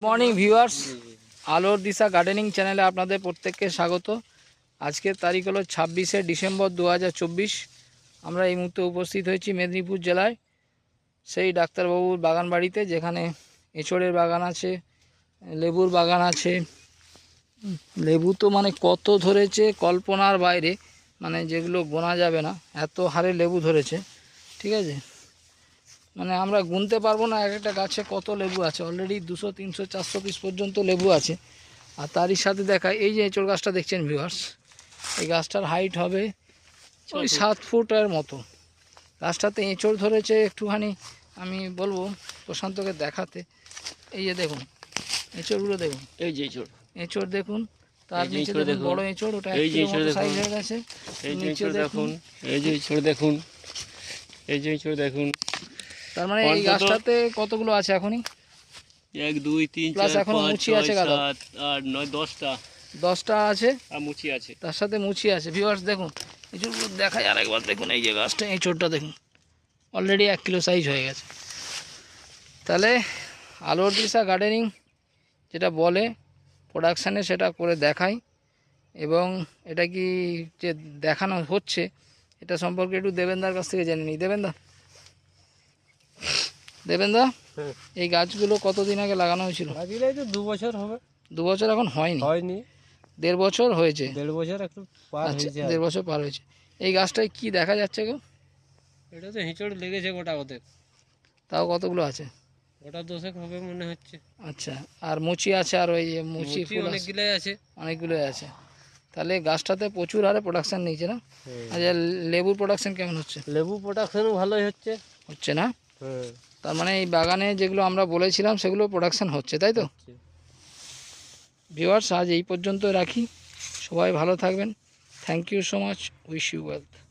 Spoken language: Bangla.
মর্নিং ভিউয়ার্স, আলোর দিশা গার্ডেনিং চ্যানেলে আপনাদের প্রত্যেককে স্বাগত। আজকের তারিখ হলো 26শে ডিসেম্বর 2024। আমরা এই মুহূর্তে উপস্থিত হয়েছি মেদিনীপুর জেলায় সেই ডাক্তারবাবুর বাগান বাড়িতে, যেখানে এঁচড়ের বাগান আছে, লেবুর বাগান আছে। লেবু তো মানে কত ধরেছে কল্পনার বাইরে, মানে যেগুলো গোনা যাবে না, এত হারে লেবু ধরেছে। ঠিক আছে, মানে আমরা গুনতে পারবো না এক একটা গাছে কত লেবু আছে। অলরেডি 200, 300, 400 পিস পর্যন্ত লেবু আছে। আর তারই সাথে দেখা এই যে এঁচড় গাছটা দেখছেন ভিউয়ার্স, এই গাছটার হাইট হবে ওই 7 ফুটের মতো। গাছটাতে এঁচড় ধরেছে। একটুখানি আমি বলবো প্রশান্তকে দেখাতে। এই যে দেখুন এঁচড়গুলো দেখুন, এই যে এঁচড়, এঁচড় দেখুন। তার নিচে দেখুন বড় এঁচড়, ওটা এই যে এঁচড় সাইজ হয়ে গেছে। এই যে এঁচড় দেখুন, এই যে এঁচড় দেখুন, এই যে এঁচড় দেখুন। তার মানে এই গাছটাতে কতগুলো আছে এখনই? 1 2 3 প্লাস 4 এখনো 5 মুচি 6 আছে গাদা 7 8 9 10টা 10টা আছে, আর মুচি আছে। তার সাথে মুচি আছে। ভিউয়ার্স দেখুন এঁচড়গুলো দেখায় আরেকবার। দেখুন এই যে গাছটা, এঁচড়টা দেখুন অলরেডি 1 কিলো সাইজ হয়ে গেছে। তাহলে আলোর দিশা গার্ডেনিং যেটা বলে প্রোডাকশানে, সেটা করে দেখাই। এবং এটা কি যে দেখানো হচ্ছে, এটা সম্পর্কে একটু দেবেনদার কাছ থেকে জেনে নিই। দেবেনদা, দেবেনদা, এই গাছগুলো কতদিন আগে লাগানো হয়েছিল? লাগিয়ে তো 2 বছর হবে। 2 বছর এখন হয়নি? হয়নি, 1.5 বছর হয়েছে। 1.5 বছর একটু পার আচ্ছা, হয়েছে। 1.5 বছর পার হয়েছে। এই গাছটায় কি দেখা যাচ্ছে গো? এটা তো হিঁচড় লেগেছে গোটা ওদের। তাও কতগুলো আছে? গোটা 10 হবে মনে হচ্ছে। আচ্ছা, আর মুচি আছে, আর ওই মুচি ফুল অনেকগুলোই আছে, অনেকগুলোই আছে। তাহলে গাছটাতে প্রচুর হারে প্রোডাকশান নিয়েছে না? আচ্ছা, লেবুর প্রোডাকশান কেমন হচ্ছে? লেবু প্রোডাকশনও ভালোই হচ্ছে। হচ্ছে না? তার মানে এই বাগানে যেগুলো আমরা বলেছিলাম সেগুলো প্রোডাকশান হচ্ছে, তাই তো? ভিউয়ার্স, আজ এই পর্যন্ত রাখি। সবাই ভালো থাকবেন। Thank you so much. Wish you wealth.